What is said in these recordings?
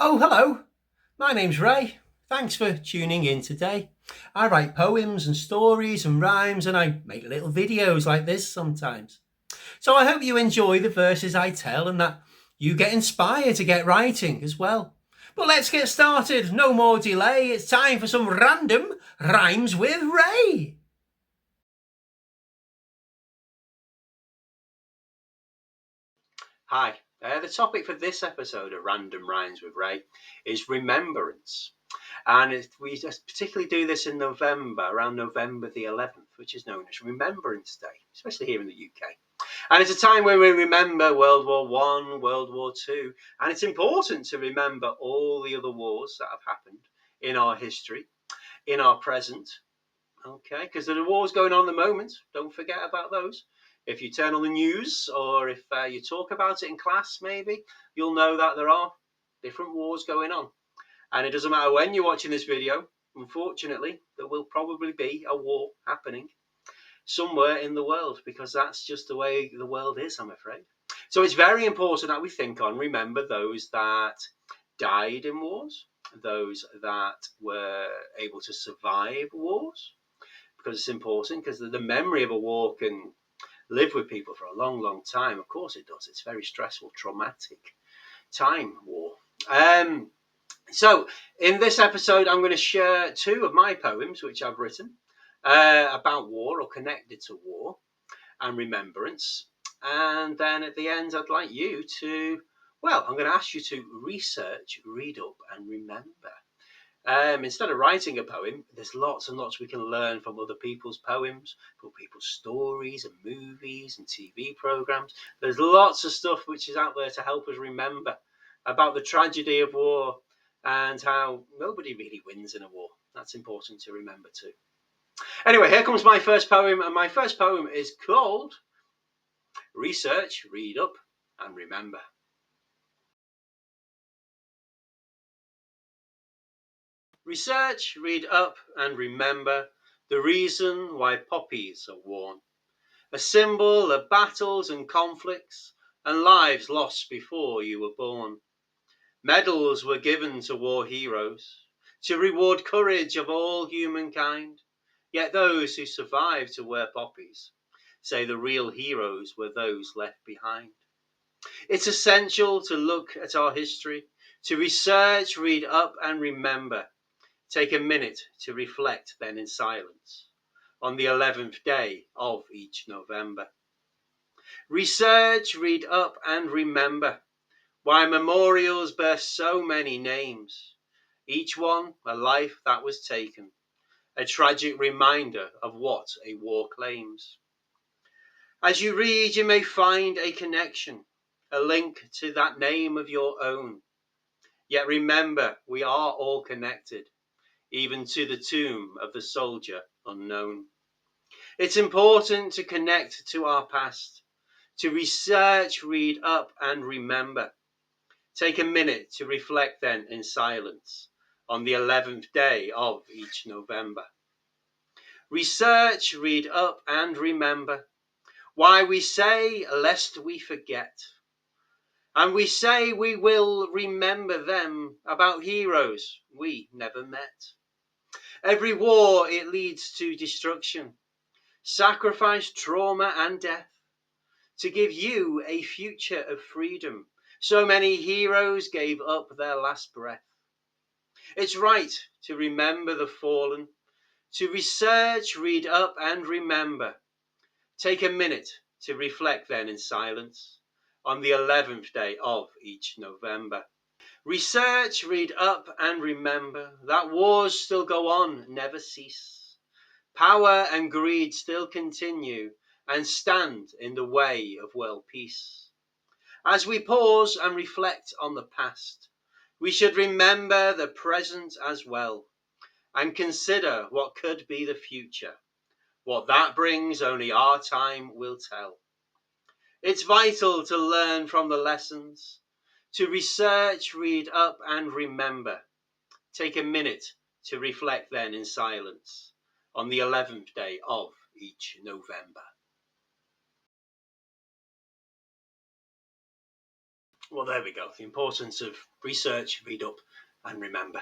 Oh, hello. My name's Ray. Thanks for tuning in today. I write poems and stories and rhymes, and I make little videos like this sometimes. So I hope you enjoy the verses I tell and that you get inspired to get writing as well. But let's get started. No more delay. It's time for some random rhymes with Ray. Hi. The topic for this episode of Random Rhymes with Ray is remembrance. And we just particularly do this in November, around November the 11th, which is known as Remembrance Day, especially here in the UK. And it's a time when we remember World War One, World War Two, and it's important to remember all the other wars that have happened in our history, in our present, okay? Because there are wars going on at the moment. Don't forget about those. If you turn on the news or if you talk about it in class, maybe you'll know that there are different wars going on. And it doesn't matter when you're watching this video, unfortunately, there will probably be a war happening somewhere in the world because that's just the way the world is, I'm afraid. So it's very important that we think on, remember those that died in wars, those that were able to survive wars, because it's important because the memory of a war can live with people for a long, long time. Of course it does. It's very stressful, traumatic time, war. So, in this episode, I'm going to share two of my poems which I've written about war or connected to war and remembrance. And then at the end, I'd like you to, well, I'm going to ask you to research, read up, and remember. Instead of writing a poem, there's lots and lots we can learn from other people's poems, from people's stories and movies and TV programs. There's lots of stuff which is out there to help us remember about the tragedy of war and how nobody really wins in a war. That's important to remember too. Anyway, here comes my first poem, and my first poem is called Research, Read Up, and Remember. Research, read up, and remember the reason why poppies are worn. A symbol of battles and conflicts and lives lost before you were born. Medals were given to war heroes to reward courage of all humankind. Yet those who survived to wear poppies say the real heroes were those left behind. It's essential to look at our history, to research, read up, and remember. Take a minute to reflect then in silence on the 11th day of each November. Research, read up, and remember why memorials bear so many names, each one a life that was taken, a tragic reminder of what a war claims. As you read, you may find a connection, a link to that name of your own. Yet remember, we are all connected, even to the tomb of the soldier unknown. It's important to connect to our past, to research, read up, and remember. Take a minute to reflect then in silence on the 11th day of each November. Research, read up, and remember why we say, lest we forget. And we say we will remember them about heroes we never met. Every war, it leads to destruction, sacrifice, trauma, and death to give you a future of freedom. So many heroes gave up their last breath. It's right to remember the fallen, to research, read up, and remember. Take a minute to reflect then in silence on the 11th day of each November. Research, read up, and remember that wars still go on, never cease. Power and greed still continue and stand in the way of world peace. As we pause and reflect on the past, we should remember the present as well and consider what could be the future. What that brings, only our time will tell. It's vital to learn from the lessons, to research, read up, and remember. Take a minute to reflect then in silence on the 11th day of each November. Well, there we go. The importance of research, read up, and remember.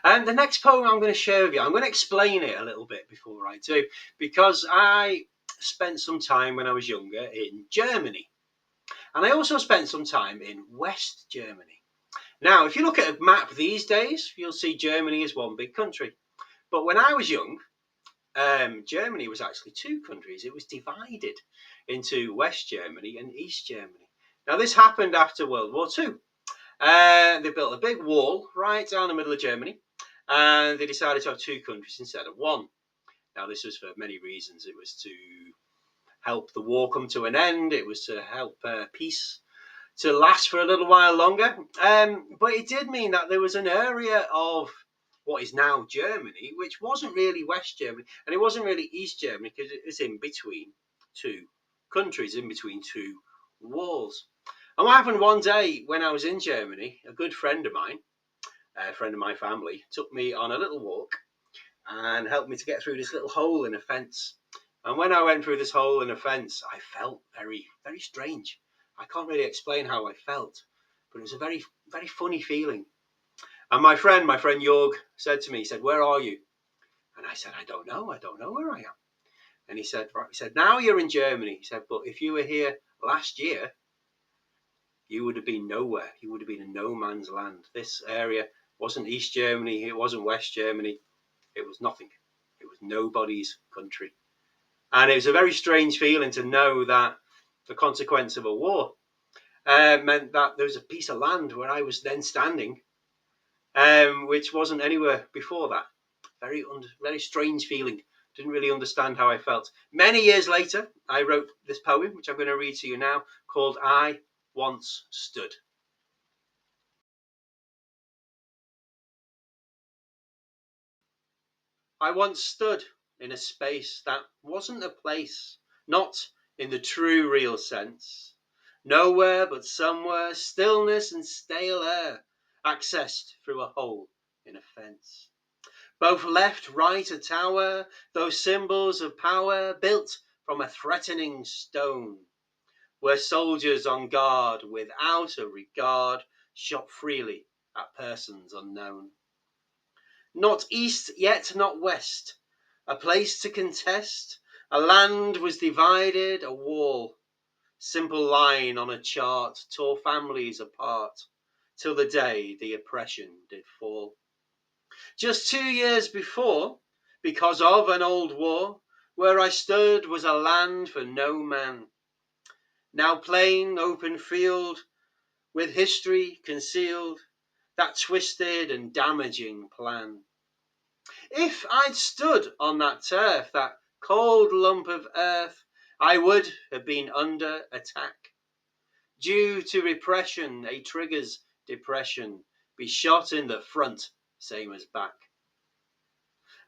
And the next poem I'm going to share with you, I'm going to explain it a little bit before I do, because I spent some time when I was younger in Germany. And I also spent some time in West Germany. Now, if you look at a map these days, you'll see Germany is one big country. But when I was young, Germany was actually two countries. It was divided into West Germany and East Germany. Now, this happened after World War II. They built a big wall right down the middle of Germany, and they decided to have two countries instead of one. Now, this was for many reasons. It was to help the war come to an end. It was to help peace to last for a little while longer. But it did mean that there was an area of what is now Germany, which wasn't really West Germany, and it wasn't really East Germany because it was in between two countries, in between two walls. And what happened one day when I was in Germany, a good friend of mine, a friend of my family, took me on a little walk and helped me to get through this little hole in a fence. And when I went through this hole in a fence, I felt very, very strange. I can't really explain how I felt, but it was a very, very funny feeling. And my friend Jorg, said to me, he said, "Where are you?" And I said, I don't know where I am. And he said, right, he said, now you're in Germany. He said, but if you were here last year, you would have been nowhere. You would have been in no man's land. This area wasn't East Germany. It wasn't West Germany. It was nothing. It was nobody's country. And it was a very strange feeling to know that the consequence of a war meant that there was a piece of land where I was then standing, which wasn't anywhere before that. Very strange feeling. Didn't really understand how I felt. Many years later, I wrote this poem, which I'm going to read to you now, called I Once Stood. I once stood in a space that wasn't a place, not in the true real sense. Nowhere but somewhere, stillness and stale air, accessed through a hole in a fence. Both left, right, a tower, those symbols of power built from a threatening stone, where soldiers on guard without a regard shot freely at persons unknown. Not east, yet not west, a place to contest. A land was divided, a wall, simple line on a chart, tore families apart, till the day the oppression did fall. Just 2 years before, because of an old war, where I stood was a land for no man. Now plain, open field, with history concealed, that twisted and damaging plan. If I'd stood on that turf, that cold lump of earth, I would have been under attack. Due to repression, a trigger's depression, be shot in the front, same as back.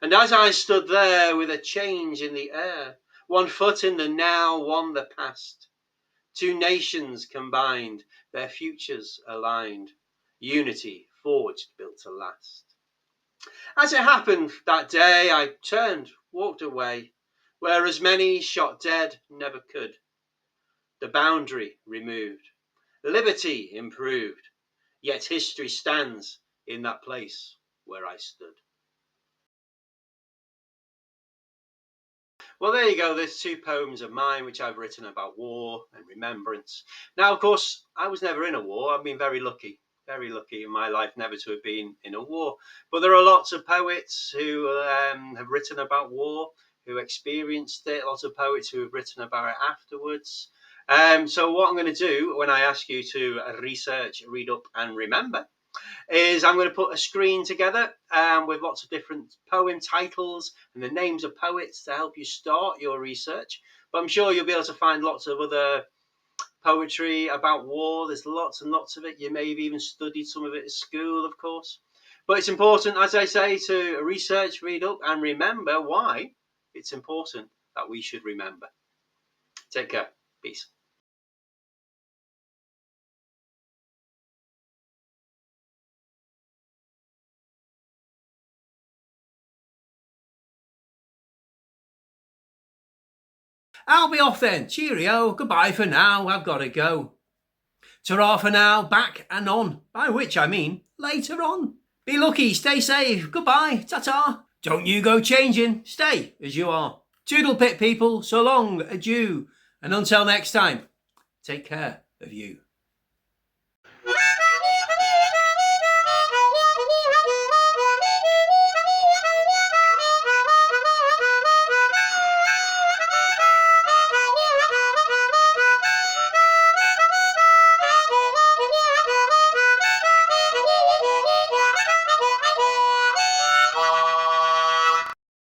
And as I stood there with a change in the air, one foot in the now, one the past, two nations combined, their futures aligned, unity forged, built to last. As it happened that day, I turned, walked away, where as many shot dead never could. The boundary removed, liberty improved, yet history stands in that place where I stood. Well, there you go. There's two poems of mine which I've written about war and remembrance. Now, of course, I was never in a war. I've been very lucky in my life never to have been in a war. But there are lots of poets who have written about war, who experienced it, lots of poets who have written about it afterwards. So what I'm going to do when I ask you to research, read up and remember is I'm going to put a screen together with lots of different poem titles and the names of poets to help you start your research. But I'm sure you'll be able to find lots of other poetry about war. There's lots and lots of it. You may have even studied some of it at school, of course. But it's important, as I say, to research, read up, and remember why it's important that we should remember. Take care. Peace. I'll be off then. Cheerio. Goodbye for now. I've got to go. Ta-ra for now, back and on, by which I mean later on. Be lucky, stay safe, goodbye, ta-ta. Don't you go changing, stay as you are. Toodle pip people, so long, adieu, and until next time, take care of you.